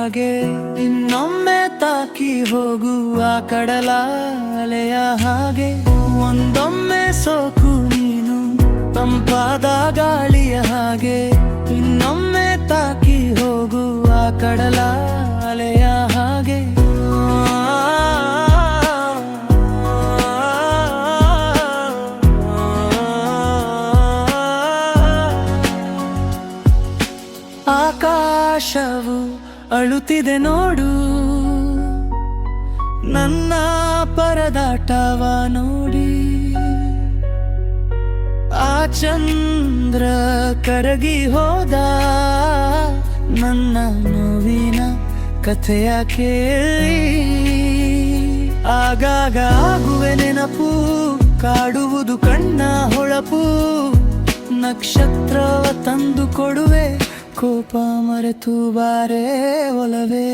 ಹಾಗೆ ಇನ್ನೊಮ್ಮೆ ತಾಕಿ ಹೋಗುವ ಕಡಲ ಅಲೆಯ ಹಾಗೆ ಒಂದೊಮ್ಮೆ ಸೋಕು ನೀನು ತಂಪಾದ ಗಾಳಿಯ ಹಾಗೆ ಇನ್ನೊಮ್ಮೆ ತಾಕಿ ಹೋಗುವ ಕಡಲ ಅಲೆಯ ಹಾಗೆ ಆಕಾಶವು ಅಳುತ್ತಿದೆ ನೋಡು ನನ್ನ ಪರದಾಟವ ನೋಡಿ ಆ ಚಂದ್ರ ಕರಗಿ ಹೋದ ನನ್ನ ನೋವಿನ ಕಥೆಯ ಕೇಳಿ ಆಗಾಗ ಆಗುವೆ ನೆನಪು ಕಾಡುವುದು ಕಣ್ಣ ಹೊಳಪು ನಕ್ಷತ್ರವ ತಂದು ಕೊಡುವೆ ಕೋಪ ಮರೆತು ಬಾರೇ ಒಲವೇ